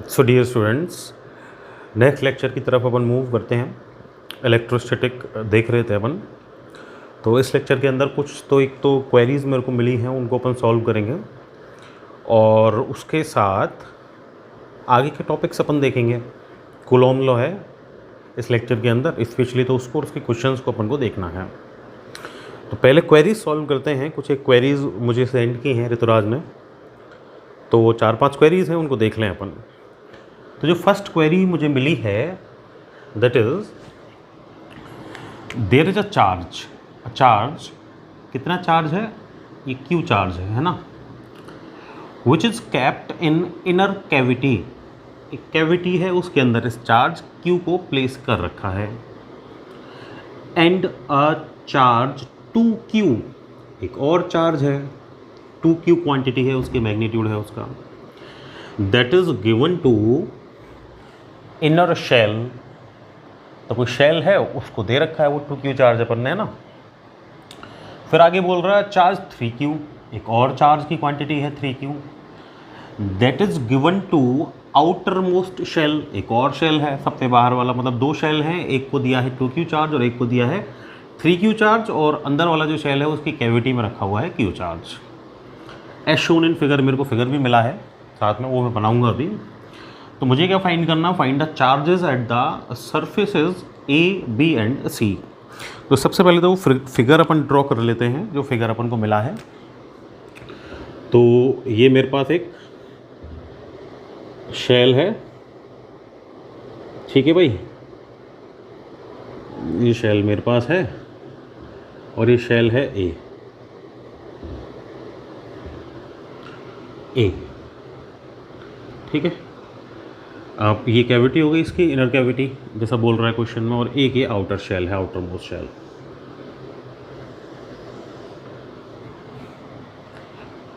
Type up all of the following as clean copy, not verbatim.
सो dear students, next lecture की तरफ अपन move करते हैं। इलेक्ट्रोस्टैटिक देख रहे थे अपन। तो इस लेक्चर के अंदर कुछ तो एक तो क्वेरीज़ मेरे को मिली हैं, उनको अपन सॉल्व करेंगे और उसके साथ आगे के टॉपिक्स अपन देखेंगे। कूलॉम लॉ है इस लेक्चर के अंदर स्पेशली, तो उसको और उसके क्वेश्चंस को अपन को देखना है। तो पहले क्वेरीज सॉल्व करते हैं। कुछ एक क्वेरीज़ मुझे सेंड की हैं ऋतुराज ने, तो 4-5 क्वेरीज़ हैं, उनको देख लें अपन। तो जो फर्स्ट क्वेरी मुझे मिली है that is there is a charge. कितना चार्ज है? ये क्यू चार्ज है ना, which is kept in inner cavity. एक कैविटी है, उसके अंदर इस चार्ज क्यू को प्लेस कर रखा है। एंड अ चार्ज 2q, एक और चार्ज है 2q क्वांटिटी है, उसकी मैग्नीट्यूड है उसका, that is given to inner shell. तो कोई शेल है, उसको दे रखा है वो 2q चार्ज अपन ने, है ना। फिर आगे बोल रहा है चार्ज 3q, एक और चार्ज की क्वांटिटी है 3q, that is given to outermost shell. एक और शेल है सबसे बाहर वाला, मतलब दो शेल हैं, एक को दिया है 2q चार्ज और एक को दिया है 3q चार्ज, और अंदर वाला जो शेल है उसकी कैविटी में रखा हुआ है q charge. As shown in figure, मेरे को फिगर भी मिला है साथ में, वो मैं बनाऊंगा अभी। तो मुझे क्या फाइंड करना? Find the charges at the surfaces A, B and C. तो सबसे पहले तो वो फिगर अपन ड्रॉ कर लेते हैं, जो फिगर अपन को मिला है। तो ये मेरे पास एक शेल है, ठीक है भाई, ये शेल मेरे पास है और ये शेल है ए। ठीक है, अब ये कैविटी हो गई इसकी, इनर कैविटी जैसा बोल रहा है क्वेश्चन में, और एक ये आउटर शेल है, आउटर मोस्ट शेल।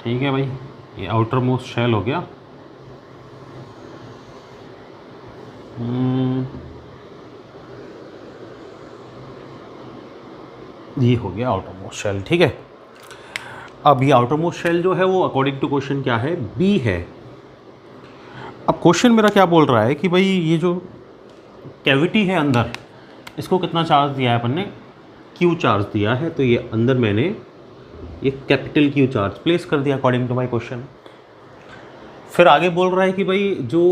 ठीक है भाई, ये आउटर मोस्ट शेल हो गया। ये हो गया आउटर मोस्ट शेल, ठीक है। अब ये आउटर मोस्ट शेल जो है वो अकॉर्डिंग टू क्वेश्चन क्या है? बी है। अब क्वेश्चन मेरा क्या बोल रहा है कि भाई ये जो कैविटी है अंदर, इसको कितना चार्ज दिया है अपन ने? क्यू चार्ज दिया है। तो ये अंदर मैंने ये कैपिटल क्यू चार्ज प्लेस कर दिया अकॉर्डिंग टू माय क्वेश्चन। फिर आगे बोल रहा है कि भाई जो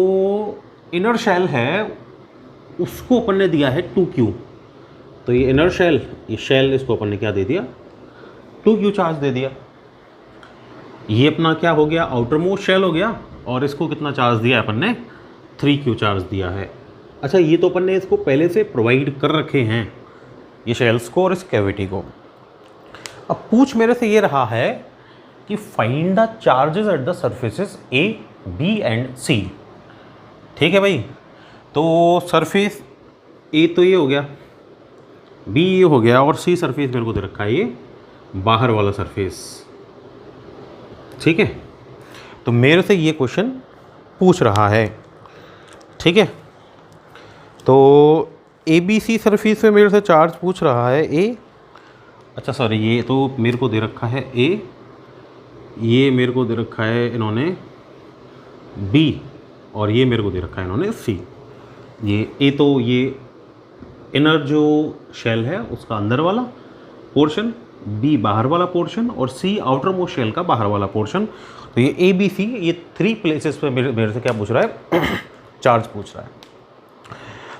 इनर शेल है उसको अपन ने दिया है 2q। तो ये इनर शेल, ये शेल, इसको अपन ने क्या दे दिया? 2q चार्ज दे दिया। ये अपना क्या हो गया? आउटर मोस्ट शेल हो गया, और इसको कितना चार्ज दिया अपन ने? 3q चार्ज दिया है। अच्छा, ये तो अपन ने इसको पहले से प्रोवाइड कर रखे हैं, ये शेल्स को और इस कैविटी को। अब पूछ मेरे से ये रहा है कि find the charges at the surfaces A, B and C. ठीक है भाई, तो सरफेस ए तो ये हो गया, बी ये हो गया, और सी सरफेस मेरे को दे रखा है ये बाहर वाला सरफेस। ठीक है, तो मेरे से ये क्वेश्चन पूछ रहा है, ठीक है। तो ए बी सी सरफेस पे मेरे से चार्ज पूछ रहा है ए, अच्छा सॉरी, ये तो मेरे को दे रखा है ए, ये मेरे को दे रखा है इन्होंने बी, और ये मेरे को दे रखा है इन्होंने सी। ये ए तो ये इनर जो शेल है उसका अंदर वाला पोर्शन, बी बाहर वाला पोर्शन, और सी आउटर मोस्ट शेल का बाहर वाला पोर्शन। तो ये ए बी सी, ये 3 प्लेसेस पे मेरे से क्या पूछ रहा है? चार्ज पूछ रहा है।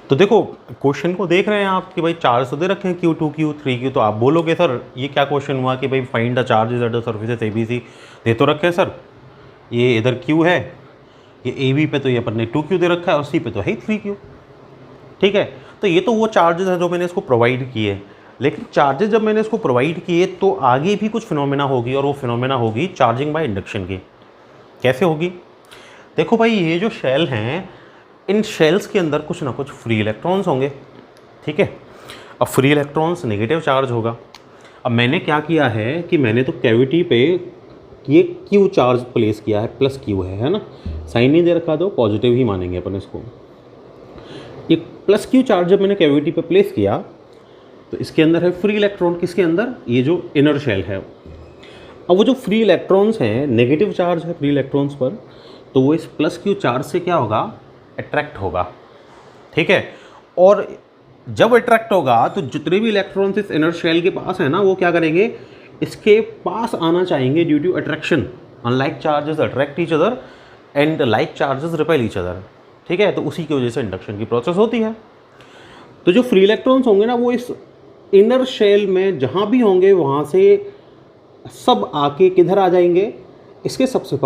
तो देखो क्वेश्चन को देख रहे हैं आप कि भाई चार्ज तो दे रखे हैं Q, 2Q, 3Q। तो आप बोलोगे सर ये क्या क्वेश्चन हुआ कि भाई find the charges at the surfaces A B C. दे तो रखे हैं सर, ये इधर Q है, ये ए बी पे तो ये अपन ने 2Q दे रखा है, और सी पे तो है 3Q। ठीक है, तो ये तो वो चार्जेस हैं जो मैंने इसको प्रोवाइड किए। लेकिन चार्जेस जब मैंने इसको प्रोवाइड किए तो आगे भी कुछ फिनोमेना होगी, और वो फिनोमेना होगी चार्जिंग बाय इंडक्शन की। कैसे होगी? देखो भाई, ये जो शेल हैं, इन शेल्स के अंदर कुछ ना कुछ फ्री इलेक्ट्रॉन्स होंगे, ठीक है। अब फ्री इलेक्ट्रॉन्स नेगेटिव चार्ज होगा। अब मैंने क्या किया है कि मैंने तो कैविटी पे ये क्यू चार्ज प्लेस किया है, प्लस क्यू है ना, साइन नहीं दे रखा तो पॉजिटिव ही मानेंगे अपन इसको। ये प्लस क्यू चार्ज जब मैंने कैविटी पे प्लेस किया तो इसके अंदर है फ्री इलेक्ट्रॉन, किसके अंदर? ये जो इनर शेल है। अब वो जो फ्री इलेक्ट्रॉन्स हैं, नेगेटिव चार्ज है फ्री इलेक्ट्रॉन्स पर, तो वो इस प्लस क्यू चार्ज से क्या होगा, अट्रैक्ट होगा, ठीक है। और जब अट्रैक्ट होगा तो जितने भी इलेक्ट्रॉन्स इस इनर शेल के पास है ना, वो क्या करेंगे, इसके पास आना चाहेंगे due to attraction. Unlike charges attract each other and like charges repel each other, ठीक है। तो उसी की वजह से इंडक्शन की प्रोसेस होती है। तो जो फ्री इलेक्ट्रॉन्स होंगे ना, वो इस इनर शेल में जहाँ भी होंगे वहाँ से सब आके किधर आ जाएंगे, इसके सबसे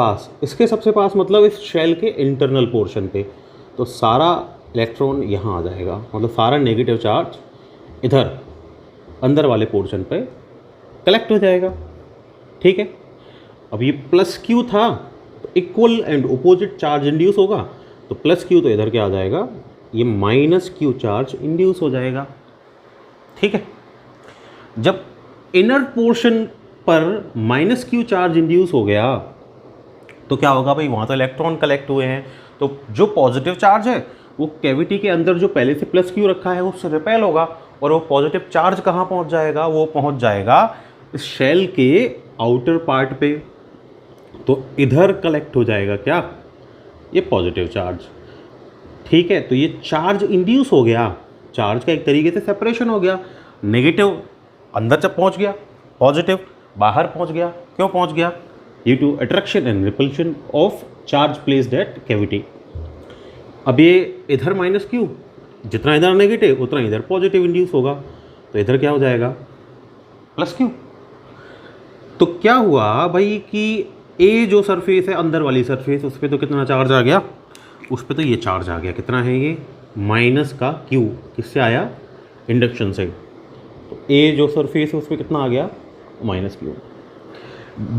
पास मतलब इस शेल के इंटरनल पोर्शन पे। तो सारा इलेक्ट्रॉन यहाँ आ जाएगा, मतलब सारा नेगेटिव चार्ज इधर अंदर वाले पोर्शन पे कलेक्ट हो जाएगा, ठीक है। अब ये प्लस क्यू था, तो equal and opposite charge induce होगा, तो प्लस क्यू तो इधर क्या आ जाएगा, ये माइनस क्यू चार्ज इंड्यूस हो जाएगा, ठीक है। जब इनर पोर्शन पर माइनस क्यू चार्ज इंड्यूस हो गया तो क्या होगा भाई, वहाँ तो इलेक्ट्रॉन कलेक्ट हुए हैं, तो जो पॉजिटिव चार्ज है वो कैविटी के अंदर जो पहले से प्लस क्यू रखा है उससे रिपेल होगा, और वो पॉजिटिव चार्ज कहाँ पहुँच जाएगा, वो पहुँच जाएगा इस शेल के आउटर पार्ट पे। तो इधर कलेक्ट हो जाएगा क्या, ये पॉजिटिव चार्ज, ठीक है। तो ये चार्ज इंड्यूस हो गया, चार्ज का एक तरीके से सेपरेशन हो गया, नेगेटिव अंदर जब पहुंच गया, पॉजिटिव बाहर पहुंच गया। क्यों पहुंच गया, due to attraction and repulsion of charge placed at cavity. अब ये इधर माइनस क्यू, जितना इधर नेगेटिव उतना इधर पॉजिटिव इंड्यूस होगा, तो इधर क्या हो जाएगा, प्लस क्यू। तो क्या हुआ भाई कि ए जो सरफेस है अंदर वाली सरफेस, उस पर तो कितना चार्ज आ गया, उस पर तो ये चार्ज आ गया, कितना है ये, माइनस का क्यू, किससे आया, इंडक्शन से। तो ए जो सरफेस है उस पर कितना आ गया, माइनस क्यू।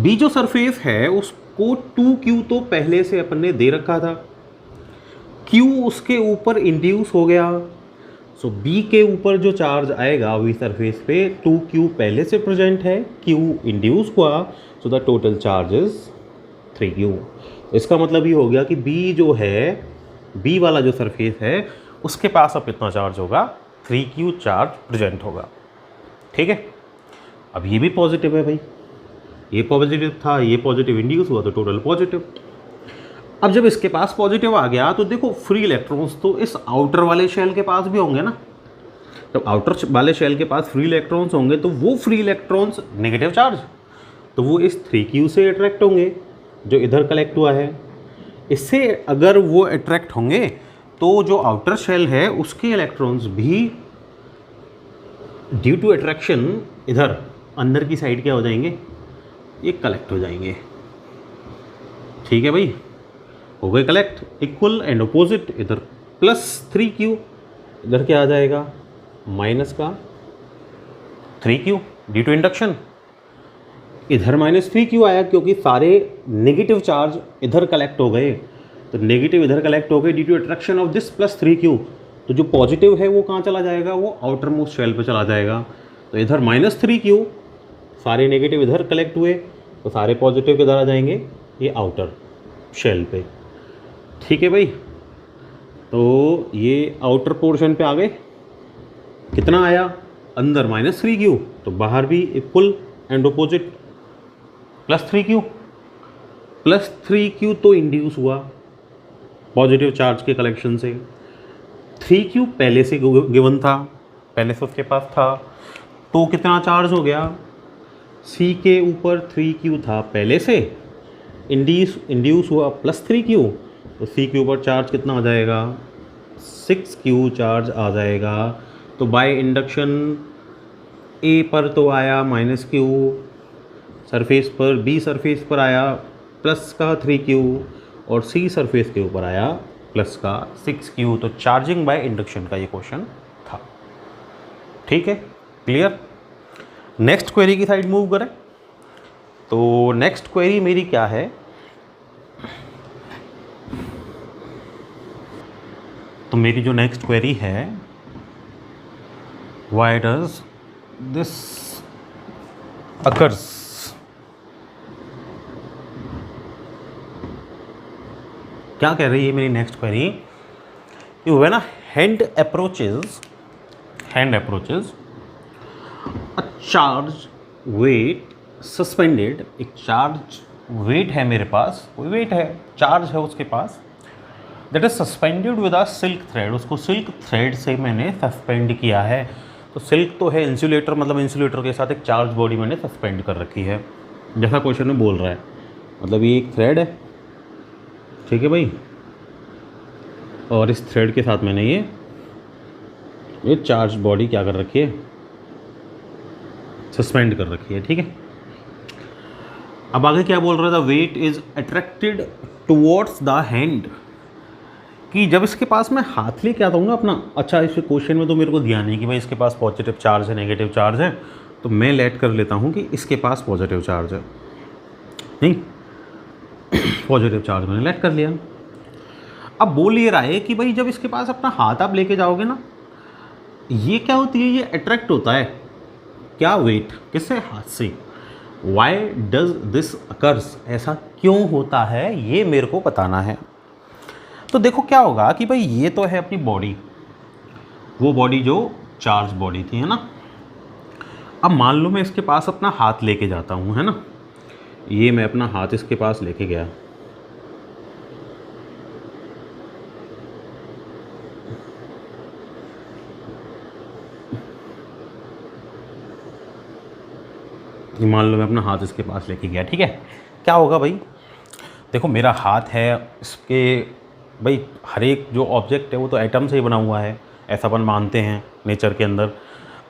बी जो सरफेस है उसको 2Q तो पहले से अपन ने दे रखा था, Q उसके ऊपर इंड्यूस हो गया। सो बी के ऊपर जो चार्ज आएगा वी सरफेस पे 2Q पहले से प्रेजेंट है, Q इंड्यूस हुआ, so the total charge is 3Q। इसका मतलब ये हो गया कि बी जो है, बी वाला जो सरफेस है उसके पास अब कितना चार्ज होगा, 3Q चार्ज प्रेजेंट होगा, ठीक है। अब ये भी पॉजिटिव है भाई, ये पॉजिटिव था, ये पॉजिटिव इंड्यूस हुआ तो टोटल पॉजिटिव। अब जब इसके पास पॉजिटिव आ गया तो देखो फ्री इलेक्ट्रॉन्स तो इस आउटर वाले शेल के पास भी होंगे ना। जब आउटर वाले शेल के पास फ्री इलेक्ट्रॉन्स होंगे तो वो फ्री इलेक्ट्रॉन्स नेगेटिव चार्ज, तो वो इस 3Q से अट्रैक्ट होंगे जो इधर कलेक्ट हुआ है। इससे अगर वो अट्रैक्ट होंगे तो जो आउटर शेल है उसके इलेक्ट्रॉन्स भी ड्यू टू अट्रैक्शन इधर अंदर की साइड क्या हो जाएंगे, ये कलेक्ट हो जाएंगे, ठीक है भाई, हो गए कलेक्ट। इक्वल एंड अपोजिट, इधर प्लस 3Q, इधर क्या आ जाएगा, माइनस का 3Q ड्यू टू इंडक्शन। इधर माइनस 3Q आया क्योंकि सारे नेगेटिव चार्ज इधर कलेक्ट हो गए, तो नेगेटिव इधर कलेक्ट हो गए due to attraction of this plus 3Q। तो जो पॉजिटिव है वो कहाँ चला जाएगा, वो आउटर मोस्ट शेल पे चला जाएगा। तो इधर माइनस 3Q, सारे नेगेटिव इधर कलेक्ट हुए तो सारे पॉजिटिव किधर आ जाएंगे, ये आउटर शेल पे, ठीक है भाई। तो ये आउटर पोर्शन पे आ गए, कितना आया, अंदर माइनस 3Q, तो बाहर भी equal and opposite plus 3Q। Plus 3Q तो इंड्यूस हुआ पॉजिटिव चार्ज के कलेक्शन से, 3Q पहले से गिवन था, पहले से उसके पास था, तो कितना चार्ज हो गया, C के ऊपर 3Q था पहले से, इंड्यूस हुआ प्लस 3Q, तो C के ऊपर चार्ज कितना आ जाएगा, 6Q चार्ज आ जाएगा। तो बाय इंडक्शन A पर तो आया माइनस Q, सरफेस पर B सरफेस पर आया प्लस का 3Q, और C सरफेस के ऊपर आया प्लस का 6Q। तो चार्जिंग बाय इंडक्शन का ये क्वेश्चन था, ठीक है, क्लियर। नेक्स्ट क्वेरी की साइड मूव करें। तो नेक्स्ट क्वेरी मेरी क्या है, तो मेरी जो नेक्स्ट क्वेरी है, व्हाई डज दिस अकर्स। क्या कह रही है मेरी नेक्स्ट क्वेरी, कि when a hand approaches a charge weight suspended, एक चार्ज वेट है मेरे पास, कोई वेट है, चार्ज है उसके पास, that is suspended with a silk thread, उसको सिल्क थ्रेड से मैंने सस्पेंड किया है। तो सिल्क तो है इंसुलेटर, मतलब इंसुलेटर के साथ एक चार्ज बॉडी मैंने सस्पेंड कर रखी है, जैसा क्वेश्चन में बोल रहा है। मतलब ये एक थ्रेड है, ठीक है भाई, और इस थ्रेड के साथ मैंने ये चार्ज बॉडी क्या कर रखी है, सस्पेंड कर रखी है, ठीक है। अब आगे क्या बोल रहा था, weight is attracted towards the hand, कि जब इसके पास मैं हाथ लेके आता हूँ ना अपना, अच्छा इस क्वेश्चन में तो मेरे को ध्यान नहीं कि भाई इसके पास पॉजिटिव चार्ज है नेगेटिव चार्ज है, तो मैं लेट कर लेता हूँ कि इसके पास पॉजिटिव चार्ज है, नहीं पॉजिटिव चार्ज मैंने लेट कर लिया। अब बोल ये रहा है कि भाई जब इसके पास अपना हाथ आप लेके जाओगे ना, ये क्या होती है, ये अट्रैक्ट होता है क्या, वेट, किससे, हाथ से। वाई डज दिस अकर्स, ऐसा क्यों होता है ये मेरे को बताना है। तो देखो क्या होगा कि भाई ये तो है अपनी बॉडी, वो बॉडी जो चार्ज बॉडी थी, है ना। अब मान लो मैं इसके पास अपना हाथ लेके जाता हूँ, है ना, ये मैं अपना हाथ इसके पास लेके गया, मान लो मैं अपना हाथ इसके पास लेके गया, ठीक है। क्या होगा भाई, देखो मेरा हाथ है, इसके भाई हर एक जो ऑब्जेक्ट है वो तो एटम से ही बना हुआ है, ऐसा अपन मानते हैं नेचर के अंदर।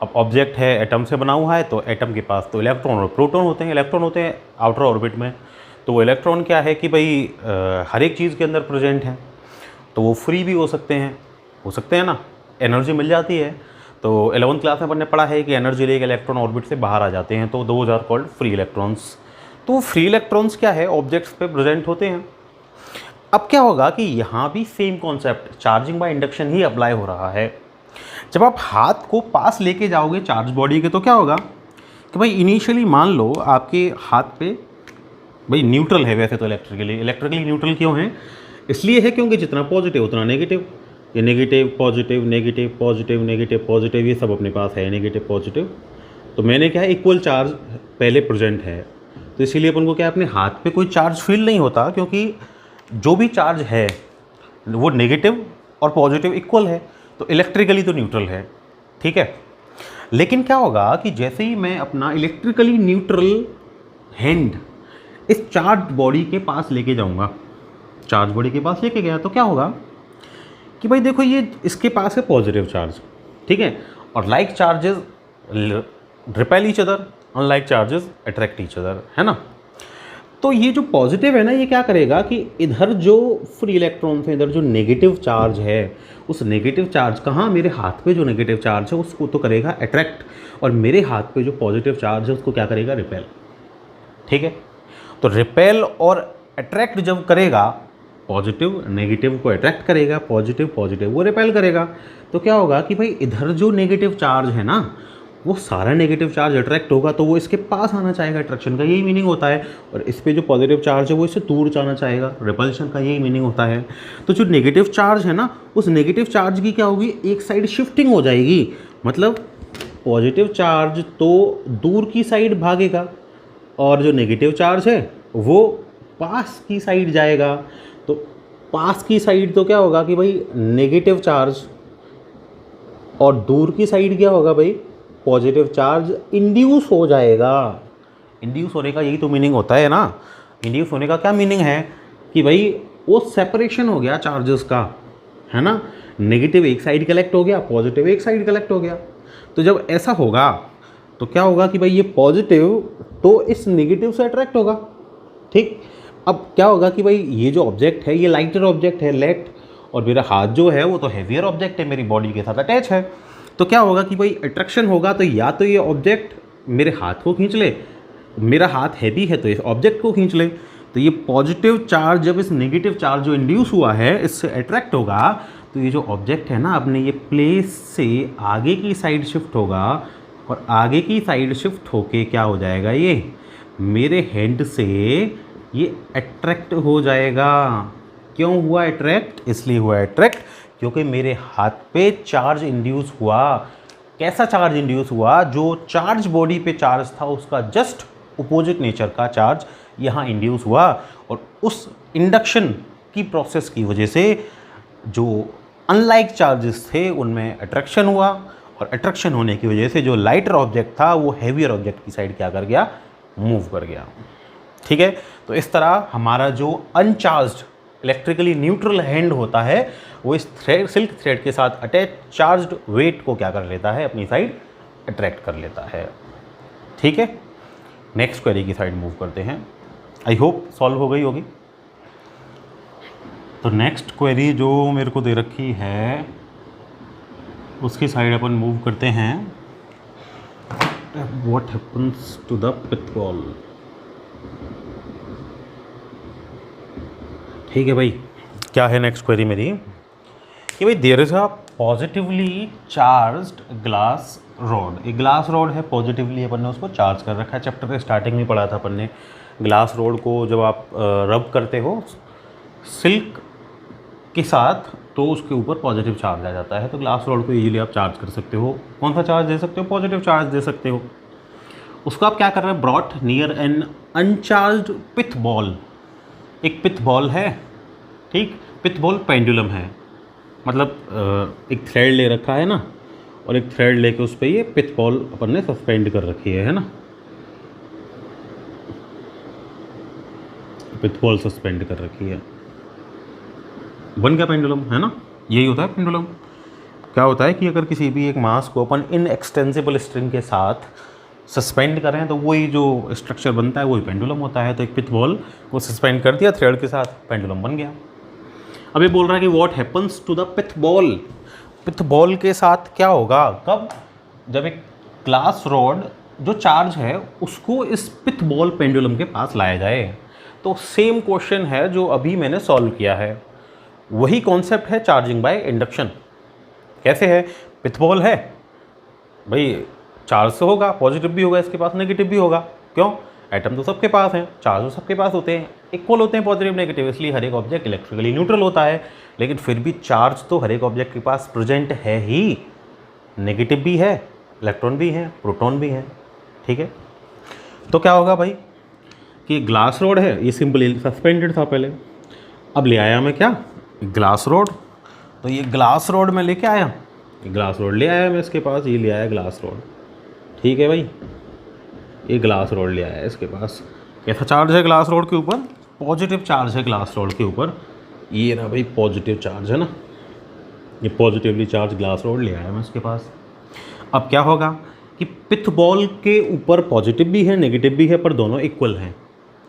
अब ऑब्जेक्ट है एटम से बना हुआ है, तो एटम के पास तो इलेक्ट्रॉन और प्रोटॉन होते हैं, इलेक्ट्रॉन होते हैं आउटर ऑर्बिट में। तो वो इलेक्ट्रॉन क्या है कि भाई हर एक चीज़ के अंदर प्रेजेंट है, तो वो फ्री भी हो सकते हैं ना, एनर्जी मिल जाती है। तो 11th क्लास में अपन ने पढ़ा है कि एनर्जी लेके इलेक्ट्रॉन ऑर्बिट से बाहर आ जाते हैं, तो those are called free electrons. तो फ्री इलेक्ट्रॉन्स क्या है, ऑब्जेक्ट्स पे प्रेजेंट होते हैं। अब क्या होगा कि यहाँ भी same concept charging by induction he apply हो रहा है। जब आप हाथ को पास लेके जाओगे चार्ज बॉडी के, तो क्या होगा कि भाई इनिशियली मान लो आपके हाथ पे भाई न्यूट्रल है, वैसे तो इलेक्ट्रिकली न्यूट्रल क्यों है, इसलिए है क्योंकि जितना पॉजिटिव उतना नेगेटिव, ये negative positive negative positive negative positive ये सब अपने पास है, नेगेटिव पॉजिटिव। तो मैंने क्या है, इक्वल चार्ज पहले प्रेजेंट है, तो इसीलिए अपन को क्या अपने हाथ पे कोई चार्ज फील नहीं होता, क्योंकि जो भी चार्ज है वो नेगेटिव और पॉजिटिव इक्वल है, तो इलेक्ट्रिकली तो न्यूट्रल है, ठीक है। लेकिन क्या होगा कि जैसे ही मैं अपना इलेक्ट्रिकली न्यूट्रल हैंड इस चार्ज बॉडी के पास लेके जाऊंगा, चार्ज बॉडी के पास लेके गया, तो क्या होगा कि भाई देखो ये इसके पास है पॉजिटिव चार्ज, ठीक है, और like charges repel each other, unlike charges attract each other, है ना। तो ये जो पॉजिटिव है ना, ये क्या करेगा कि इधर जो फ्री इलेक्ट्रॉन्स है, इधर जो नेगेटिव चार्ज है, उस नेगेटिव चार्ज कहाँ, मेरे हाथ पे जो नेगेटिव चार्ज है उसको तो करेगा अट्रैक्ट, और मेरे हाथ पे जो पॉजिटिव चार्ज है उसको क्या करेगा, रिपेल, ठीक है। तो रिपेल और अट्रैक्ट जब करेगा, पॉजिटिव नेगेटिव को अट्रैक्ट करेगा, पॉजिटिव पॉजिटिव को रिपेल करेगा, तो क्या होगा कि भाई इधर जो नेगेटिव चार्ज है ना, वो सारा नेगेटिव चार्ज अट्रैक्ट होगा, तो वो इसके पास आना चाहेगा, अट्रैक्शन का यही मीनिंग होता है। और इस पे जो पॉजिटिव चार्ज है वो इससे दूर जाना चाहेगा, रिपल्शन का यही मीनिंग होता है। तो जो नेगेटिव चार्ज है ना, उस नेगेटिव चार्ज की क्या होगी, एक साइड शिफ्टिंग हो जाएगी, मतलब पॉजिटिव चार्ज तो दूर की साइड भागेगा और जो नेगेटिव चार्ज है वो पास की साइड जाएगा। तो पास की साइड तो क्या होगा कि भाई नेगेटिव चार्ज, और दूर की साइड क्या होगा भाई, पॉजिटिव चार्ज इंड्यूस हो जाएगा। इंड्यूस होने का यही तो मीनिंग होता है ना। इंड्यूस होने का क्या मीनिंग है कि भाई वो सेपरेशन हो गया चार्जेस का, है ना, नेगेटिव एक साइड कलेक्ट हो गया, पॉजिटिव एक साइड कलेक्ट हो गया। तो जब ऐसा होगा तो क्या होगा कि भाई ये पॉजिटिव तो इस नेगेटिव से अट्रैक्ट होगा, ठीक। अब क्या होगा कि भाई ये जो ऑब्जेक्ट है ये लाइटर ऑब्जेक्ट है, लेट, और मेरा हाथ जो है वो तो हैवियर ऑब्जेक्ट है, मेरी बॉडी के साथ अटैच है। तो क्या होगा कि भाई अट्रैक्शन होगा, तो या तो ये ऑब्जेक्ट मेरे हाथ को खींच ले, मेरा हाथ हैवी है तो इस ऑब्जेक्ट को खींच ले। तो ये पॉजिटिव चार्ज जब इस नेगेटिव चार्ज जो इंड्यूस हुआ है इससे अट्रैक्ट होगा, तो ये जो ऑब्जेक्ट है ना अपने ये प्लेस से आगे की साइड शिफ्ट होगा, और आगे की साइड शिफ्ट होके क्या हो जाएगा, ये मेरे हैंड से ये अट्रैक्ट हो जाएगा। क्यों हुआ अट्रैक्ट, इसलिए हुआ अट्रैक्ट क्योंकि मेरे हाथ पे चार्ज इंड्यूस हुआ। कैसा चार्ज इंड्यूस हुआ, जो चार्ज बॉडी पे चार्ज था उसका जस्ट अपोजिट नेचर का चार्ज यहाँ इंड्यूस हुआ, और उस इंडक्शन की प्रोसेस की वजह से जो अनलाइक चार्जेस थे उनमें अट्रैक्शन हुआ, और अट्रैक्शन होने की वजह से जो लाइटर ऑब्जेक्ट था वो हैवियर ऑब्जेक्ट की साइड क्या कर गया, मूव कर गया। ठीक है, तो इस तरह हमारा जो अनचार्ज्ड इलेक्ट्रिकली न्यूट्रल हैंड होता है वो इस सिल्क थ्रेड के साथ अटैच चार्ज्ड वेट को क्या कर लेता है, अपनी साइड अट्रैक्ट कर लेता है। ठीक है, नेक्स्ट क्वेरी की साइड मूव करते हैं। आई होप सॉल्व हो गई होगी। तो नेक्स्ट क्वेरी जो मेरे को दे रखी है उसकी साइड अपन मूव करते हैं। What happens to the pith ball. ठीक है भाई, क्या है नेक्स्ट क्वेरी मेरी कि भाई there is a positively charged glass rod. एक ग्लास रॉड है, पॉजिटिवली अपन ने उसको चार्ज कर रखा है। चैप्टर के स्टार्टिंग में पढ़ा था अपन ने, ग्लास रॉड को जब आप रब करते हो सिल्क के साथ तो उसके ऊपर पॉजिटिव चार्ज आ जाता है। तो ग्लास रॉड को इजीली आप चार्ज कर सकते हो। कौन सा चार्ज दे सकते हो, पॉजिटिव चार्ज दे सकते हो। उसको आप क्या कर रहे हैं, brought near N uncharged pith ball. एक पिथ बॉल है, ठीक, पिथ बॉल पेंडुलम है, मतलब एक थ्रेड ले रखा है ना, और एक थ्रेड लेके उस पर ये पिथ बॉल अपन ने सस्पेंड कर रखी है ना, पिथ बॉल सस्पेंड कर रखी है, बन गया पेंडुलम, है ना। यही होता है पेंडुलम। क्या होता है कि अगर किसी भी एक मास को अपन इन एक्सटेंसिबल स्ट्रिंग के साथ सस्पेंड करें तो वही जो स्ट्रक्चर बनता है वही पेंडुलम होता है। तो एक पिथ बॉल को सस्पेंड कर दिया थ्रेड के साथ, पेंडुलम बन गया। अब ये बोल रहा है कि what happens to the pith ball. Pith ball के साथ क्या होगा, कब, जब एक ग्लास रॉड जो चार्ज है उसको इस पिथ बॉल पेंडुलम के पास लाया जाए। तो सेम क्वेश्चन है जो अभी मैंने सॉल्व किया है, वही कॉन्सेप्ट है चार्जिंग बाय इंडक्शन। कैसे है, पिथ बॉल है भाई, चार्ज से होगा, पॉजिटिव भी होगा इसके पास, नेगेटिव भी होगा। क्यों, एटम तो सबके पास हैं, चार्ज तो सबके पास होते हैं, इक्वल होते हैं पॉजिटिव नेगेटिव, इसलिए हर एक ऑब्जेक्ट इलेक्ट्रिकली न्यूट्रल होता है। लेकिन फिर भी चार्ज तो हर एक ऑब्जेक्ट के पास प्रेजेंट है ही, नेगेटिव भी है, इलेक्ट्रॉन भी है, प्रोटॉन भी है। ठीक है, तो क्या होगा भाई कि ग्लास रॉड है, ये सिंपली सस्पेंडेड था पहले, अब ले आया मैं क्या, ग्लास रॉड। तो ये ग्लास रॉड मैं लेके आया, ग्लास रॉड ले आया मैं इसके पास, ये ले आया ग्लास रॉड। ठीक है भाई, ये ग्लास रॉड ले आया इसके पास। कैसा चार्ज है ग्लास रॉड के ऊपर, पॉजिटिव चार्ज है ग्लास रॉड के ऊपर। ये ना भाई पॉजिटिव चार्ज है ना, ये पॉजिटिवली चार्ज ग्लास रॉड ले आया मैं इसके पास। अब क्या होगा कि पिथ बॉल के ऊपर पॉजिटिव भी है नेगेटिव भी है, पर दोनों इक्वल हैं।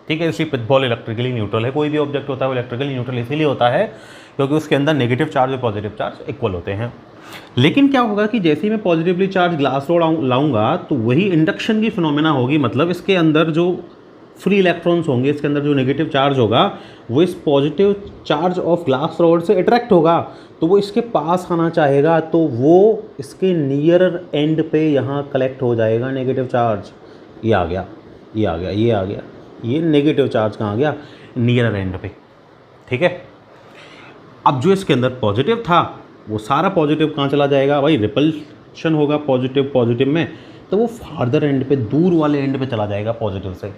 ठीक है, इसलिए पिथ बॉल इलेक्ट्रिकली न्यूट्रल है। कोई भी ऑब्जेक्ट होता है वो इलेक्ट्रिकली न्यूट्रल इसीलिए होता है क्योंकि उसके अंदर नेगेटिव चार्ज और पॉजिटिव चार्ज इक्वल होते हैं। लेकिन क्या होगा कि जैसे ही मैं पॉजिटिवली चार्ज ग्लास रॉड लाऊंगा तो वही इंडक्शन की फिनोमेना होगी, मतलब इसके अंदर जो फ्री इलेक्ट्रॉन्स होंगे, इसके अंदर जो नेगेटिव चार्ज होगा वो इस positive charge of glass rod से अट्रैक्ट होगा, तो वो इसके पास आना चाहेगा, तो वो इसके नियर एंड पे यहाँ कलेक्ट हो जाएगा नेगेटिव चार्ज। ये आ गया, ये आ गया, ये आ गया, ये नेगेटिव चार्ज कहाँ आ गया, नियर एंड पे। ठीक है, अब जो इसके अंदर पॉजिटिव था वो सारा पॉजिटिव कहाँ चला जाएगा भाई, रिपल्शन होगा पॉजिटिव पॉजिटिव में, तो वो फार्दर एंड पे, दूर वाले एंड पे चला जाएगा। पॉजिटिव से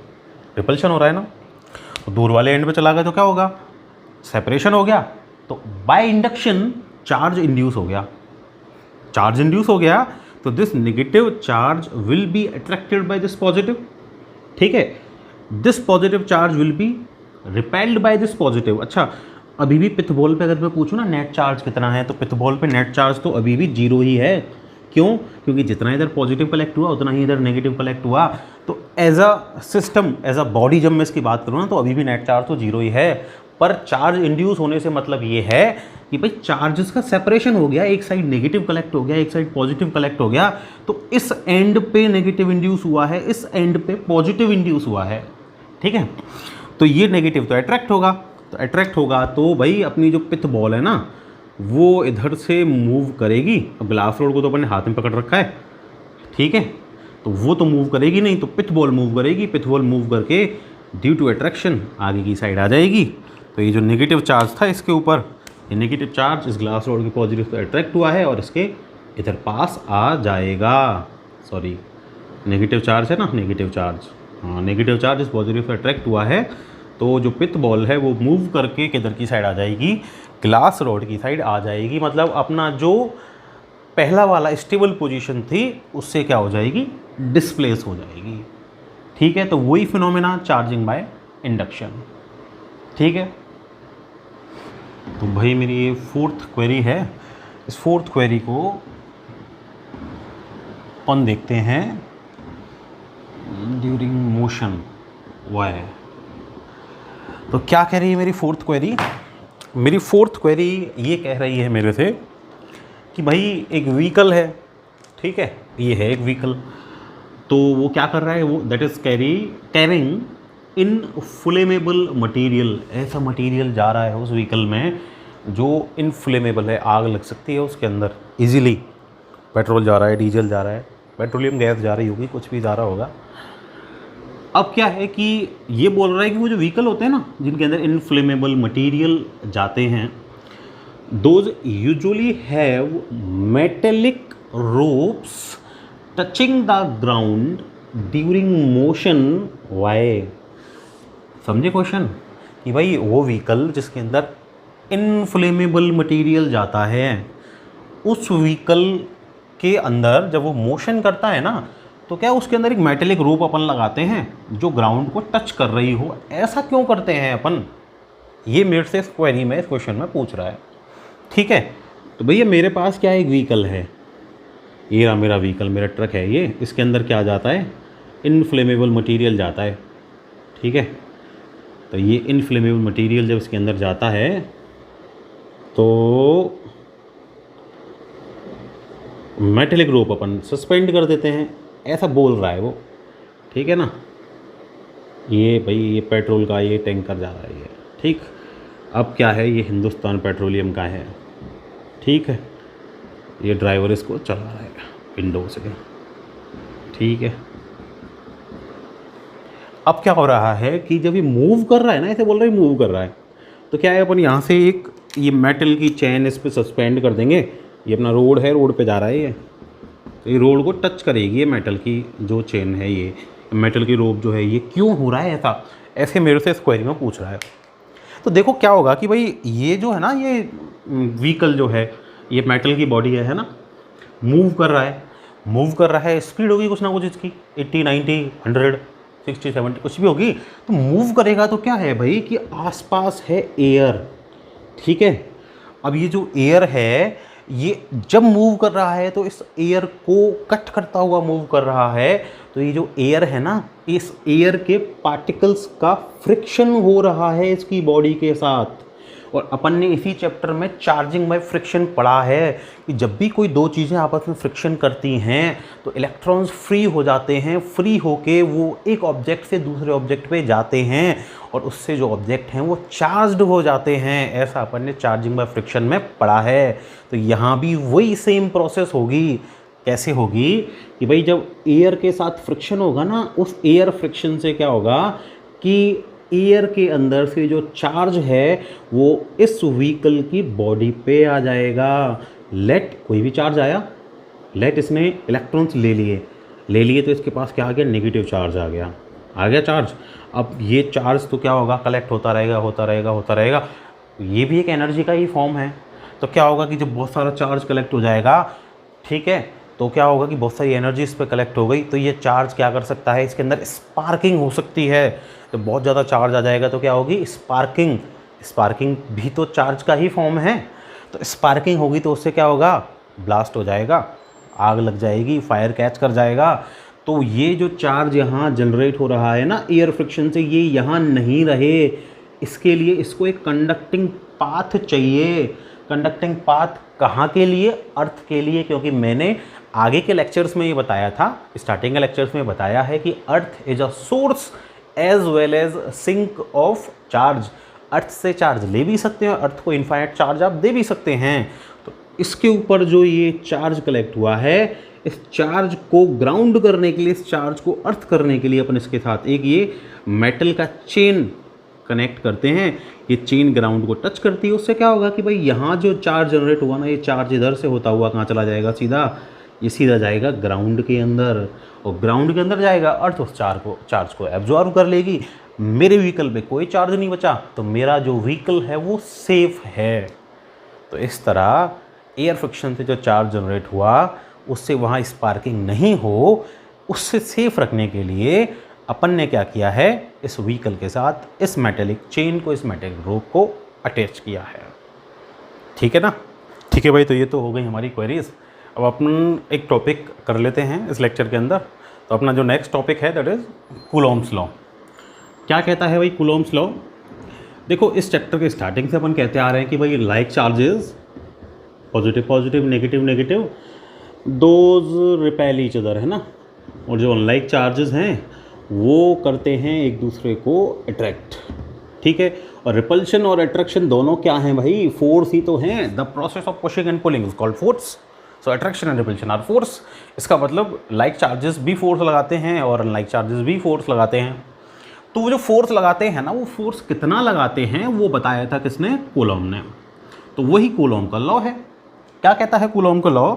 रिपल्शन हो रहा है ना, तो दूर वाले एंड पे चला गया तो क्या होगा, सेपरेशन हो गया। तो बाय इंडक्शन चार्ज इंड्यूस हो गया, चार्ज इंड्यूस हो गया, तो this negative charge will be attracted by this positive. ठीक है, this positive charge will be repelled by this positive. अच्छा, अभी भी पिथ बॉल पे अगर मैं पूछूँ ना नेट चार्ज कितना है, तो पिथ बॉल पे नेट चार्ज तो अभी भी 0 ही है। क्यों, क्योंकि जितना इधर पॉजिटिव कलेक्ट हुआ उतना ही इधर नेगेटिव कलेक्ट हुआ। तो as a system, as a body जब मैं इसकी बात करूँ ना, तो अभी भी नेट चार्ज तो 0 ही है। पर चार्ज इंड्यूस होने से मतलब ये है कि भाई चार्जेस का सेपरेशन हो गया, एक साइड नेगेटिव कलेक्ट हो गया, एक साइड पॉजिटिव कलेक्ट हो गया। तो इस एंड पे नेगेटिव इंड्यूस हुआ है, इस एंड पे पॉजिटिव इंड्यूस हुआ है। ठीक है, तो ये नेगेटिव तो अट्रैक्ट होगा, तो अट्रैक्ट होगा तो भाई अपनी जो पिथ बॉल है ना वो इधर से मूव करेगी। अब ग्लास रॉड को तो अपन ने हाथ में पकड़ रखा है, ठीक है, तो वो तो मूव करेगी नहीं, तो पिथ बॉल मूव करेगी। पिथ बॉल मूव करके ड्यू टू अट्रैक्शन आगे की साइड आ जाएगी। तो ये जो नेगेटिव चार्ज था इसके ऊपर, ये नेगेटिव चार्ज इस ग्लास रॉड के पॉजिटिव पे अट्रैक्ट हुआ है और इसके इधर पास आ जाएगा। सॉरी, नेगेटिव चार्ज है ना, नेगेटिव चार्ज हाँ, नेगेटिव चार्ज इस पॉजिटिव से अट्रैक्ट हुआ है, तो जो पिथ बॉल है वो मूव करके किधर की साइड आ जाएगी, ग्लास रॉड की साइड आ जाएगी। मतलब अपना जो पहला वाला स्टेबल पोजीशन थी उससे क्या हो जाएगी, डिस्प्लेस हो जाएगी। ठीक है, तो वही फिनोमेना चार्जिंग बाय इंडक्शन। ठीक है, तो भाई मेरी ये फोर्थ क्वेरी है। इस फोर्थ क्वेरी को अपन देखते हैं, ड्यूरिंग मोशन वाई। तो क्या कह रही है मेरी फोर्थ क्वेरी? मेरी फोर्थ क्वेरी ये कह रही है मेरे से कि भाई एक व्हीकल है, ठीक है, ये है एक व्हीकल, तो वो क्या कर रहा है, वो that is carrying inflammable material. ऐसा मटेरियल जा रहा है उस व्हीकल में जो इनफ्लेमेबल है, आग लग सकती है उसके अंदर इजीली। पेट्रोल जा रहा है, डीजल जा रहा है, पेट्रोलियम गैस जा रही होगी, कुछ भी जा रहा होगा। अब क्या है कि ये बोल रहा है कि वो जो व्हीकल होते हैं ना जिनके अंदर इनफ्लेमेबल मटेरियल जाते हैं, those usually have metallic ropes touching the ground during motion. Why? समझे क्वेश्चन? कि भाई वो व्हीकल जिसके अंदर इनफ्लेमेबल मटेरियल जाता है, उस व्हीकल के अंदर जब वो मोशन करता है ना, तो क्या उसके अंदर एक मेटेलिक रोप अपन लगाते हैं जो ग्राउंड को टच कर रही हो। ऐसा क्यों करते हैं अपन? ये मेरे से इस क्वेरी में, इस क्वेश्चन में पूछ रहा है। ठीक है, तो भैया मेरे पास क्या एक व्हीकल है, ये रहा मेरा व्हीकल, मेरा ट्रक है ये, इसके अंदर क्या जाता है, इनफ्लेमेबल मटेरियल जाता है। ठीक है, तो ये इनफ्लेमेबल मटेरियल जब इसके अंदर जाता है तो मेटेलिक रोप अपन सस्पेंड कर देते हैं, ऐसा बोल रहा है वो। ठीक है ना, ये भाई ये पेट्रोल का ये टैंकर जा रहा है ये। ठीक, अब क्या है, ये हिंदुस्तान पेट्रोलियम का है। ठीक है, ये ड्राइवर इसको चला रहा है विंडो से। ठीक है, अब क्या हो रहा है कि जब ये मूव कर रहा है ना, ऐसे बोल रहा है मूव कर रहा है, तो क्या है, अपन यहाँ से एक ये मेटल की चैन इस पर सस्पेंड कर देंगे। ये अपना रोड है, रोड पे जा रहा है ये, तो ये रोड को टच करेगी ये मेटल की जो चेन है, ये मेटल की रोप जो है, ये क्यों हो रहा है ऐसा, ऐसे मेरे से इस क्वेरी में पूछ रहा है। तो देखो क्या होगा कि भाई ये जो है ना, ये व्हीकल जो है, ये मेटल की बॉडी है ना, मूव कर रहा है, मूव कर रहा है, स्पीड होगी कुछ ना कुछ इसकी 80, 90, 100, 60, 70 कुछ भी होगी। तो मूव करेगा तो क्या है भाई कि आसपास है एयर। ठीक है, अब ये जो एयर है, ये जब मूव कर रहा है तो इस एयर को कट करता हुआ मूव कर रहा है। तो ये जो एयर है ना, इस एयर के पार्टिकल्स का फ्रिक्शन हो रहा है इसकी बॉडी के साथ। और अपन ने इसी चैप्टर में चार्जिंग बाय फ्रिक्शन पढ़ा है कि जब भी कोई दो चीज़ें आपस में फ्रिक्शन करती हैं तो इलेक्ट्रॉन्स फ्री हो जाते हैं, फ्री होके वो एक ऑब्जेक्ट से दूसरे ऑब्जेक्ट पे जाते हैं और उससे जो ऑब्जेक्ट हैं वो चार्ज्ड हो जाते हैं। ऐसा अपन ने चार्जिंग बाय फ्रिक्शन में पढ़ा है। तो यहाँ भी वही सेम प्रोसेस होगी। कैसे होगी कि भाई जब एयर के साथ फ्रिक्शन होगा ना, उस एयर फ्रिक्शन से क्या होगा कि एयर के अंदर से जो चार्ज है वो इस व्हीकल की बॉडी पे आ जाएगा। लेट कोई भी चार्ज आया, लेट इसने इलेक्ट्रॉन्स ले लिए तो इसके पास क्या आ गया, नेगेटिव चार्ज आ गया चार्ज। अब ये चार्ज तो क्या होगा, कलेक्ट होता रहेगा। ये भी एक एनर्जी का ही फॉर्म है। तो क्या होगा कि जब बहुत सारा चार्ज कलेक्ट हो जाएगा, ठीक है, तो क्या होगा कि बहुत सारी एनर्जी इस पर कलेक्ट हो गई, तो ये चार्ज क्या कर सकता है, इसके अंदर स्पार्किंग हो सकती है। तो बहुत ज़्यादा चार्ज आ जाएगा तो क्या होगी, स्पार्किंग भी तो चार्ज का ही फॉर्म है। तो स्पार्किंग होगी तो उससे क्या होगा, ब्लास्ट हो जाएगा, आग लग जाएगी, फायर कैच कर जाएगा। तो ये जो चार्ज यहाँ जनरेट हो रहा है ना एयर फ्रिक्शन से, ये यहाँ नहीं रहे, इसके लिए इसको एक कंडक्टिंग पाथ चाहिए। कंडक्टिंग पाथ कहाँ के लिए, अर्थ के लिए, क्योंकि मैंने आगे के लेक्चर्स में ये बताया था, स्टार्टिंग के लेक्चर्स में बताया है कि earth is a source as well as sink of charge. Earth से चार्ज ले भी सकते हैं, अर्थ को इनफाइनाइट चार्ज आप दे भी सकते हैं। तो इसके ऊपर जो ये चार्ज कलेक्ट हुआ है, इस चार्ज को ग्राउंड करने के लिए, इस चार्ज को अर्थ करने के लिए अपन इसके साथ एक ये मेटल का चेन कनेक्ट करते हैं। ये चेन ग्राउंड को टच करती है, उससे क्या होगा कि भाई यहाँ जो चार्ज जनरेट हुआ ना, ये चार्ज इधर से होता हुआ कहाँ चला जाएगा, सीधा ये सीधा जाएगा ग्राउंड के अंदर, और ग्राउंड के अंदर जाएगा अर्थ उस चार्ज को एब्जॉर्ब कर लेगी। मेरे व्हीकल पे कोई चार्ज नहीं बचा, तो मेरा जो व्हीकल है वो सेफ है। तो इस तरह एयर फ्रिक्शन से जो चार्ज जनरेट हुआ उससे वहाँ स्पार्किंग नहीं हो, उससे सेफ रखने के लिए अपन ने क्या किया है, इस व्हीकल के साथ इस मेटेलिक चेन को, इस मेटेलिक रोप को अटैच किया है। ठीक है ना? ठीक है भाई, तो ये तो हो गई हमारी क्वेरीज। अब अपन एक टॉपिक कर लेते हैं इस लेक्चर के अंदर। तो अपना जो नेक्स्ट टॉपिक है दैट इज़ कूलॉम्स लॉ। क्या कहता है भाई कूलॉम्स लॉ? देखो, इस चैप्टर के स्टार्टिंग से अपन कहते आ रहे हैं कि भाई like charges, positive positive, negative negative, those repel each other, है ना। और जो अनलाइक चार्जेस हैं वो करते हैं एक दूसरे को अट्रैक्ट। ठीक है, और रिपल्शन और अट्रैक्शन दोनों क्या हैं भाई? फोर्स ही तो हैं। The process of pushing and pulling is called force. So attraction and repulsion are force. इसका मतलब लाइक चार्जेस भी फोर्स लगाते हैं और अनलाइक चार्जेस भी फोर्स लगाते हैं। तो वो जो फोर्स लगाते हैं ना, वो फोर्स कितना लगाते हैं वो बताया था किसने? कूलॉम ने। तो वही कूलॉम का लॉ है। क्या कहता है कूलॉम का लॉ?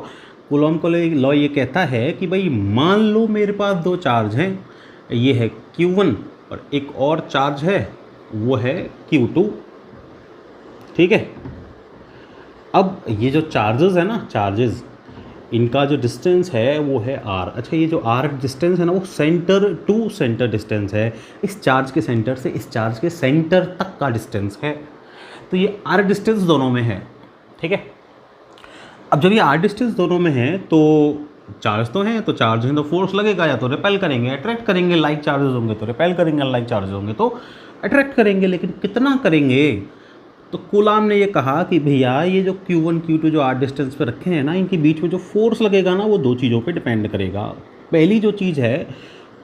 कूलॉम का लॉ ये कहता है कि भाई मान लो मेरे पास दो चार्ज हैं, ये है Q1 और एक और चार्ज है वो है Q2। ठीक है, अब ये जो चार्जेस है ना, चार्जेस, इनका जो डिस्टेंस है वो है r। अच्छा, ये जो r डिस्टेंस है ना, वो सेंटर टू सेंटर डिस्टेंस है। इस चार्ज के सेंटर से इस चार्ज के सेंटर तक का डिस्टेंस है। तो ये r डिस्टेंस दोनों में है। ठीक है, अब जब ये r डिस्टेंस दोनों में है तो चार्ज तो हैं, तो चार्ज हैं तो फोर्स लगेगा, या तो रिपेल करेंगे, अट्रैक्ट करेंगे। लाइक चार्जेस होंगे तो रिपेल करेंगे, अनलाइक चार्जेस होंगे तो अट्रैक्ट करेंगे। लेकिन कितना करेंगे? तो कूलॉम ने ये कहा कि भैया ये जो Q1 Q2 जो r डिस्टेंस पे रखे हैं ना, इनके बीच में जो फोर्स लगेगा ना, वो दो चीज़ों पे डिपेंड करेगा। पहली जो चीज़ है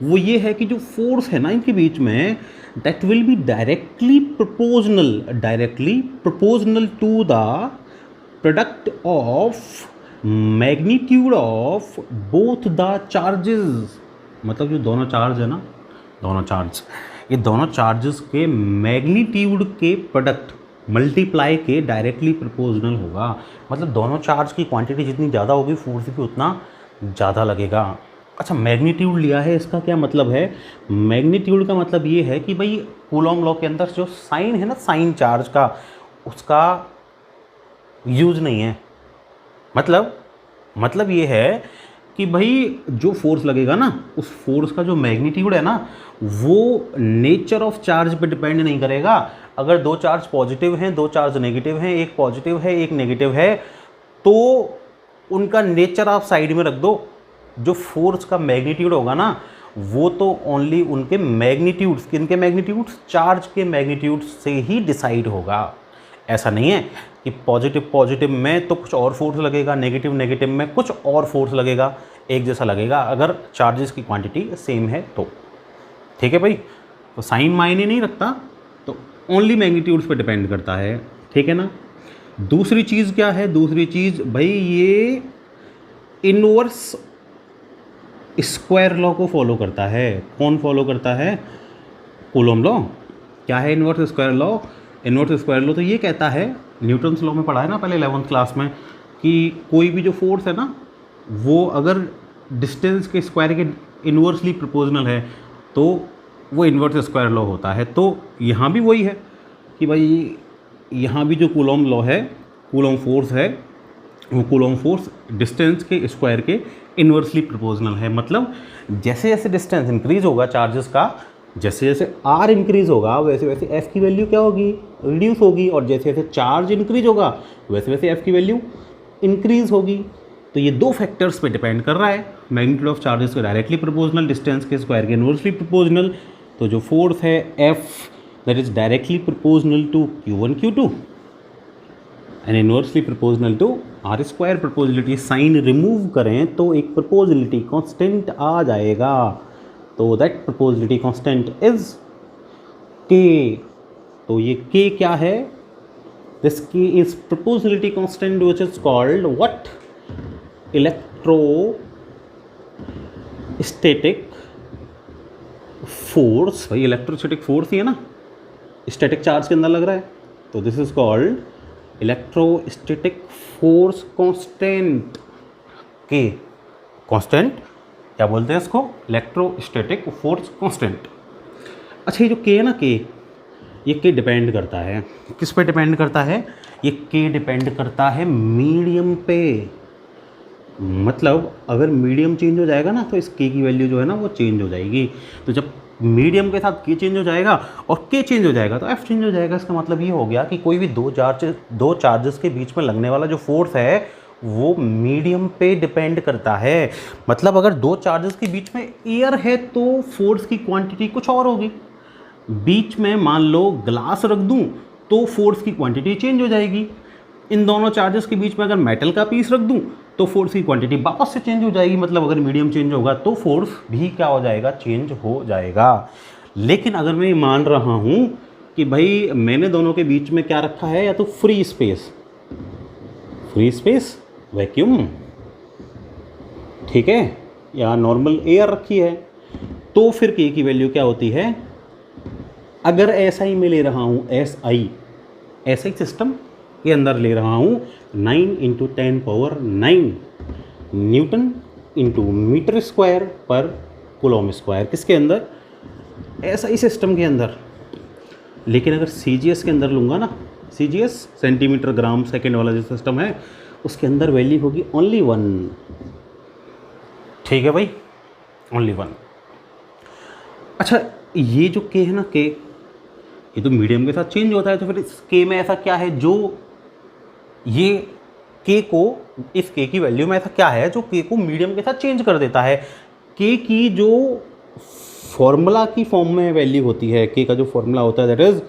वो ये है कि जो फोर्स है ना इनके बीच में, that will be directly proportional to the product of magnitude of both the charges. मतलब जो दोनों चार्ज है ना, ये दोनों चार्जेस के मैग्नीट्यूड के प्रोडक्ट मल्टीप्लाई के डायरेक्टली प्रोपोर्शनल होगा। मतलब दोनों चार्ज की क्वांटिटी जितनी ज़्यादा होगी, फोर्स भी उतना ज़्यादा लगेगा। अच्छा, मैग्नीट्यूड लिया है, इसका क्या मतलब है? मैग्नीट्यूड का मतलब ये है कि भाई कूलॉम लॉ के अंदर जो साइन है ना, साइन चार्ज का, उसका यूज़ नहीं है। मतलब ये है कि भाई जो फोर्स लगेगा ना, उस फोर्स का जो मैग्नीट्यूड है ना, वो नेचर ऑफ चार्ज पे डिपेंड नहीं करेगा। अगर दो चार्ज पॉजिटिव हैं, दो चार्ज नेगेटिव हैं, एक पॉजिटिव है एक नेगेटिव है, तो उनका नेचर आप साइड में रख दो। जो फोर्स का मैग्नीट्यूड होगा ना, वो तो ओनली उनके मैग्नीट्यूड्स, किनके मैग्नीट्यूड्स? चार्ज के मैग्नीट्यूड से ही डिसाइड होगा। ऐसा नहीं है कि पॉजिटिव में तो कुछ और फोर्स लगेगा, नेगेटिव में कुछ और फोर्स लगेगा, एक जैसा लगेगा अगर चार्जेस की क्वांटिटी सेम है तो। ठीक है भाई, तो साइन मायने नहीं रखता, तो ओनली मैग्नीट्यूड्स पे डिपेंड करता है। ठीक है ना। दूसरी चीज़ क्या है? दूसरी चीज़ भाई ये इनवर्स स्क्वायर लॉ को फॉलो करता है। कौन फॉलो करता है? Coulomb law. क्या है inverse square law? Inverse square law तो ये कहता है, न्यूटन्स लॉ में पढ़ा है ना पहले 11th क्लास में, कि कोई भी जो फोर्स है ना, वो अगर डिस्टेंस के स्क्वायर के इन्वर्सली प्रोपोर्शनल है तो वो इन्वर्स स्क्वायर लॉ होता है। तो यहाँ भी वही है कि भाई यहाँ भी जो कूलॉम लॉ है, कूलॉम फोर्स है, वो कूलॉम फोर्स डिस्टेंस के स्क्वायर के इन्वर्सली प्रोपोर्शनल है। मतलब जैसे जैसे डिस्टेंस इंक्रीज होगा चार्जेस का, जैसे जैसे r इंक्रीज होगा वैसे वैसे f की वैल्यू क्या होगी? रिड्यूस होगी। और जैसे जैसे चार्ज इंक्रीज होगा वैसे वैसे f की वैल्यू इंक्रीज होगी। तो ये दो फैक्टर्स पे डिपेंड कर रहा है, मैग्नीट्यूड ऑफ चार्जेस के डायरेक्टली प्रोपोर्शनल, डिस्टेंस के स्क्वायर के इन्वर्सली प्रोपोर्शनल। तो जो फोर्स है F, that is directly proportional to Q1 Q2 and inversely proportional to r square. Proportionality sign remove करें तो एक प्रोपोर्शनलिटी कांस्टेंट आ जाएगा। तो that proportionality constant is k। तो ये k क्या है? This k is proportionality constant which is called what? Electrostatic force. भाई इलेक्ट्रोस्टैटिक फोर्स ही है ना, स्टैटिक चार्ज के अंदर लग रहा है, तो this is called electrostatic force constant k। Constant, क्या बोलते हैं इसको, इलेक्ट्रोस्टैटिक फोर्स कांस्टेंट। अच्छा ये जो के है ना, के, ये के डिपेंड करता है किस पे डिपेंड करता है, ये के डिपेंड करता है मीडियम पे। मतलब अगर मीडियम चेंज हो जाएगा ना तो इस के की वैल्यू जो है ना वो चेंज हो जाएगी। तो जब मीडियम के साथ के चेंज हो जाएगा और के चेंज हो जाएगा तो एफ चेंज हो जाएगा। इसका मतलब ये हो गया कि कोई भी दो चार्जेस के बीच में लगने वाला जो फोर्स है वो मीडियम पे डिपेंड करता है। मतलब अगर दो चार्जेस के बीच में एयर है तो फोर्स की क्वांटिटी कुछ और होगी। बीच में मान लो ग्लास रख दूं तो फोर्स की क्वांटिटी चेंज हो जाएगी। इन दोनों चार्जेस के बीच में अगर मेटल का पीस रख दूं तो फोर्स की क्वांटिटी वापस से चेंज हो जाएगी। मतलब अगर मीडियम चेंज होगा तो फोर्स भी क्या हो जाएगा, चेंज हो जाएगा। लेकिन अगर मैं मान रहा हूं कि भाई मैंने दोनों के बीच में क्या रखा है, या तो फ्री स्पेस वैक्यूम, ठीक है, या नॉर्मल एयर रखी है, तो फिर के की वैल्यू क्या होती है। अगर ऐसा ही मैं ले रहा हूँ ऐसा ही सिस्टम के अंदर ले रहा हूँ 9 × 10⁹ न्यूटन इंटू मीटर स्क्वायर पर कूलॉम स्क्वायर, किसके अंदर, ऐसा ही सिस्टम के अंदर। लेकिन अगर CGS के अंदर लूँगा ना, CGS सेंटीमीटर ग्राम सेकेंड वाला जो सिस्टम है उसके अंदर वैल्यू होगी ओनली 1। ठीक है भाई, ओनली 1। अच्छा ये जो के है ना, के, ये तो मीडियम के साथ चेंज होता है, तो फिर इस के में ऐसा क्या है जो ये के को, इस के की वैल्यू में ऐसा क्या है जो के को मीडियम के साथ चेंज कर देता है। के की जो फॉर्मूला की फॉर्म में वैल्यू होती है, के का जो फॉर्मूला होता है दैट इज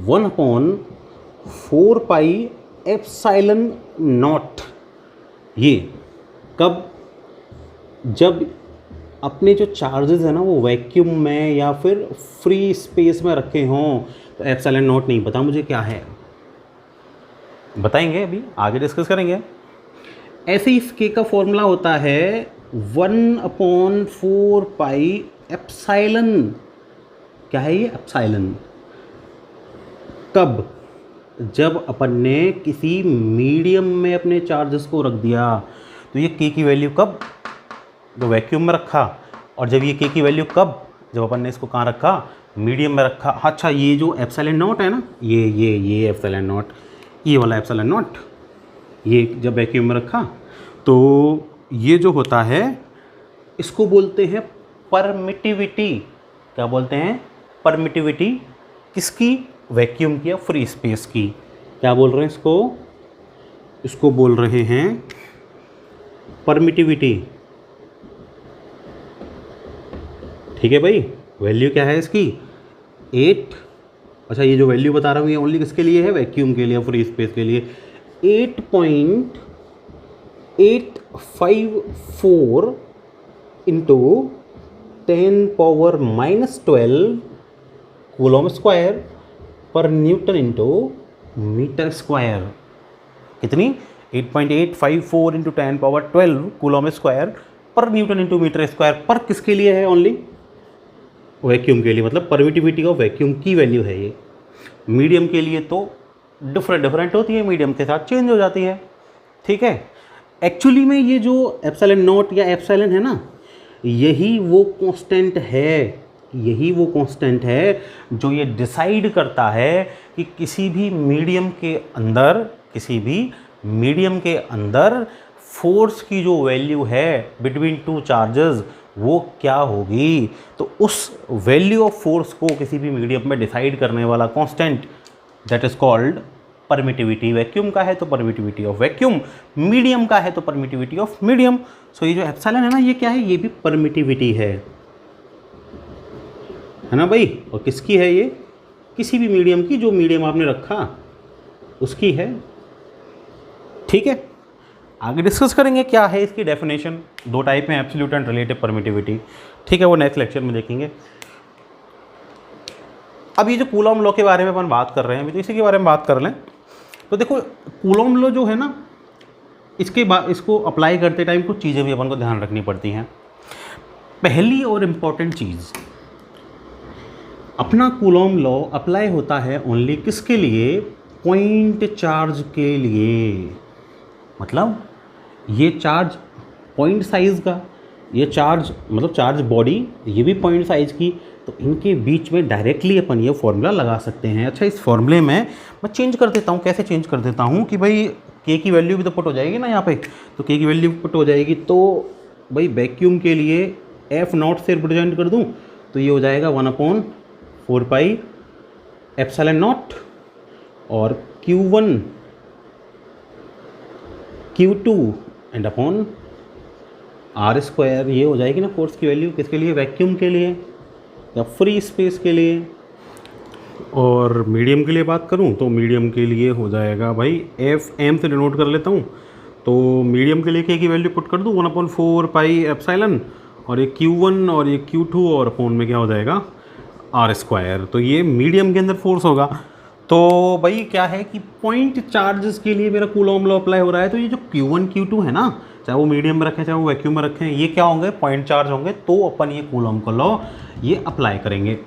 1/4πε0। ये कब, जब अपने जो चार्जेस है ना वो वैक्यूम में या फिर फ्री स्पेस में रखे हों। तो ε0 नहीं पता मुझे क्या है, बताएंगे अभी आगे डिस्कस करेंगे। ऐसे ही इस के का फॉर्मूला होता है 1/4πε। क्या है ये, एप्सिलॉन। कब, जब अपन ने किसी मीडियम में अपने चार्जेस को रख दिया। तो ये के की वैल्यू कब, जो वैक्यूम में रखा, और जब ये के की वैल्यू कब, जब अपन ने इसको कहाँ रखा, मीडियम में रखा। अच्छा ये जो ε0 है ना, ये ε0, ये वाला ε0, ये जब वैक्यूम में रखा तो ये जो होता है इसको बोलते हैं परमिटिविटी। क्या बोलते हैं, परमिटिविटी। किसकी, वैक्यूम की या फ्री स्पेस की। क्या बोल रहे हैं इसको, इसको बोल रहे हैं परमिटिविटी। ठीक है भाई, वैल्यू क्या है इसकी 8। अच्छा ये जो वैल्यू बता रहा हूँ ये ओनली किसके लिए है, वैक्यूम के लिए, फ्री स्पेस के लिए। 8.854 × 10⁻⁻12 कूलॉम स्क्वायर पर न्यूटन इंटू मीटर स्क्वायर। कितनी, 8.854 × 10⁻12 कूलॉम स्क्वायर पर न्यूटन इंटू मीटर स्क्वायर। पर किसके लिए है, ओनली वैक्यूम के लिए। मतलब परमिटिविटी ऑफ वैक्यूम की वैल्यू है ये। मीडियम के लिए तो डिफरेंट होती है, मीडियम के साथ चेंज हो जाती है। ठीक है, एक्चुअली में ये जो ε0 या एप्सिलॉन है ना, यही वो कांस्टेंट है, जो ये डिसाइड करता है कि किसी भी मीडियम के अंदर फोर्स की जो वैल्यू है बिटवीन टू चार्जेस वो क्या होगी। तो उस वैल्यू ऑफ फोर्स को किसी भी मीडियम में डिसाइड करने वाला constant that is called permittivity. Vacuum का है तो परमिटिविटी ऑफ वैक्यूम, मीडियम का है तो परमिटिविटी ऑफ मीडियम। सो ये जो एप्सिलॉन है ना, ये क्या है, ये भी परमिटिविटी है ना भाई। और किसकी है ये, किसी भी मीडियम की, जो मीडियम आपने रखा उसकी है। ठीक है, आगे डिस्कस करेंगे क्या है इसकी डेफिनेशन। दो टाइप में, एब्सोल्यूट एंड रिलेटिव परमिटिविटी। ठीक है, वो नेक्स्ट लेक्चर में देखेंगे। अब ये जो कूलॉम लॉ के बारे में अपन बात कर रहे हैं, अभी तो इसी के बारे में बात कर लें। तो देखो कूलॉम लॉ जो है ना, इसको अप्लाई करते टाइम कुछ चीज़ें भी अपन को ध्यान रखनी पड़ती हैं। पहली और इम्पॉर्टेंट चीज़, अपना कूलॉम लॉ अप्लाई होता है ओनली किसके लिए, पॉइंट चार्ज के लिए। मतलब ये चार्ज पॉइंट साइज का, ये चार्ज मतलब चार्ज बॉडी, ये भी पॉइंट साइज की, तो इनके बीच में डायरेक्टली अपन ये फॉर्मूला लगा सकते हैं। अच्छा, इस फॉर्मूले में मैं चेंज कर देता हूँ। कैसे चेंज कर देता हूँ कि भाई के की वैल्यू भी तो पुट हो जाएगी ना यहाँ पे, तो के की वैल्यू पुट हो जाएगी, तो भाई वैक्यूम के लिए एफ नॉट से रिप्रेजेंट कर दूँ तो ये हो जाएगा 1/4 पाई एप्सिलॉन नॉट, और Q1 Q2 and upon R square, ये हो जाएगी ना फोर्स की वैल्यू, किसके लिए, वैक्यूम के लिए या फ्री स्पेस के लिए। और मीडियम के लिए बात करूं तो मीडियम के लिए हो जाएगा भाई एफ एम से डिनोट कर लेता हूं, तो मीडियम के लिए के की वैल्यू पुट कर दूं 1/4 पाई एप्सिलॉन, और ये Q1 और ये Q2 और अपॉन में क्या हो जाएगा R स्क्वायर, तो ये मीडियम के अंदर फोर्स होगा। तो भाई क्या है कि पॉइंट चार्जेस के लिए मेरा कूलॉम लॉ अप्लाई हो रहा है, तो ये जो Q1 Q2 है ना, चाहे वो मीडियम में रखें चाहे वो वैक्यूम में रखें, ये क्या होंगे, पॉइंट चार्ज होंगे, तो अपन ये कूलॉम का लॉ ये अप्लाई करेंगे।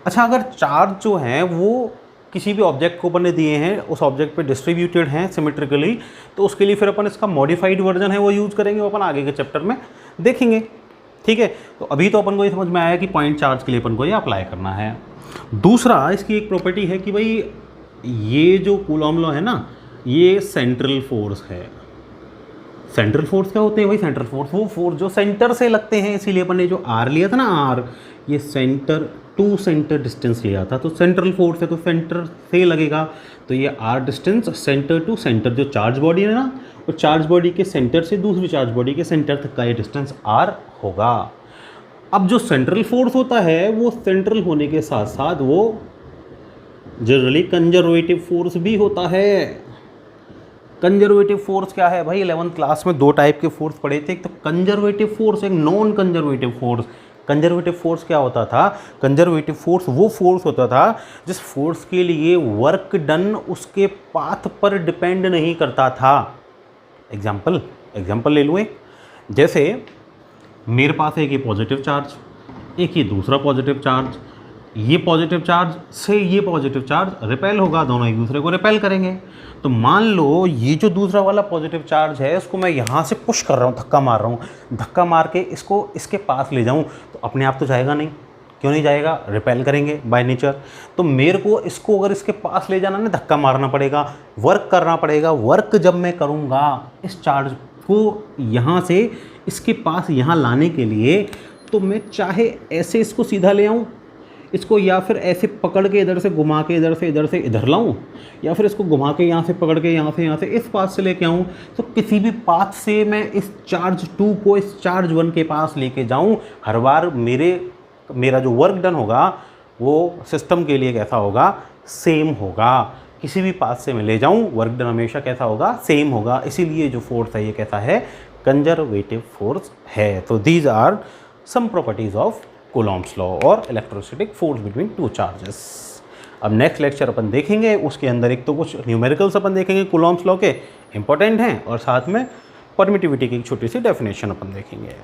अच्छा, अगर चार्ज जो हैं वो किसी भी ऑब्जेक्ट को अपन ने दिए हैं, उस ऑब्जेक्ट पे डिस्ट्रीब्यूटेड हैं सिमेट्रिकली, तो उसके लिए फिर अपन इसका मॉडिफाइड वर्जन है वो यूज़ करेंगे, वो अपन आगे के चैप्टर में देखेंगे। ठीक है, तो अभी तो अपन को ये समझ में आया कि पॉइंट चार्ज के लिए अपन को ये अप्लाई करना है। दूसरा, इसकी एक प्रॉपर्टी है कि भाई ये जो कूलॉम लॉ है ना, ये सेंट्रल फोर्स है। सेंट्रल फोर्स क्या होते हैं भाई, सेंट्रल फोर्स वो फोर्स जो सेंटर से लगते हैं, इसीलिए अपन ने जो आर लिया था ना, आर, ये सेंटर टू सेंटर डिस्टेंस लिया था, तो सेंट्रल फोर्स है तो सेंटर से लगेगा, तो ये R distance centre to centre, जो चार्ज बॉडी है ना, और चार्ज बॉडी के सेंटर से दूसरी चार्ज बॉडी के सेंटर तक का ये डिस्टेंस आर होगा। अब जो सेंट्रल फोर्स होता है वो सेंट्रल होने के साथ साथ वो जनरली कंजर्वेटिव फोर्स भी होता है। कंजर्वेटिव फोर्स क्या है भाई, 11th क्लास में 2 टाइप के फोर्स पढ़े थे, एक तो कंजर्वेटिव फोर्स, एक non conservative force. Conservative force क्या होता था, कंजर्वेटिव फोर्स वो फोर्स होता था जिस फोर्स के लिए वर्क डन उसके पाथ पर डिपेंड नहीं करता था। एग्जाम्पल ले लूँ एक, जैसे मेरे पास एक ये पॉजिटिव चार्ज, एक ये दूसरा पॉजिटिव चार्ज, ये पॉजिटिव चार्ज से ये पॉजिटिव चार्ज रिपेल होगा, दोनों एक दूसरे को रिपेल करेंगे। तो मान लो ये जो दूसरा वाला पॉजिटिव चार्ज है इसको मैं यहाँ से पुश कर रहा हूँ, धक्का मार रहा हूँ, धक्का मार के इसको इसके पास ले जाऊँ, तो अपने आप तो जाएगा नहीं, क्यों नहीं जाएगा, रिपेल करेंगे बाय नेचर। तो मेरे को इसको अगर इसके पास ले जाना ना, धक्का मारना पड़ेगा, वर्क करना पड़ेगा। वर्क जब मैं करूँगा इस चार्ज को यहाँ से इसके पास यहाँ लाने के लिए, तो मैं चाहे ऐसे इसको सीधा ले आऊँ इसको, या फिर ऐसे पकड़ के इधर से घुमा के इधर से इधर लाऊं, या फिर इसको घुमा के यहाँ से पकड़ के यहाँ से इस पाथ से लेके आऊँ, तो किसी भी पाथ से मैं इस चार्ज 2 को इस चार्ज 1 के पास लेके जाऊँ, हर बार मेरा जो वर्क डन होगा वो सिस्टम के लिए कैसा होगा, सेम होगा। किसी भी पाथ से मैं ले जाऊँ, वर्क डन हमेशा कैसा होगा, सेम होगा। इसीलिए जो फोर्स है ये कैसा है, कंजर्वेटिव फोर्स है। तो these are some properties of Coulomb's law और इलेक्ट्रोस्टैटिक फोर्स बिटवीन 2 चार्जेस। अब नेक्स्ट लेक्चर अपन देखेंगे, उसके अंदर एक तो कुछ न्यूमेरिकल्स अपन देखेंगे कूलॉम्स लॉ के, इंपॉर्टेंट हैं, और साथ में परमिटिविटी की एक छोटी सी डेफिनेशन अपन देखेंगे।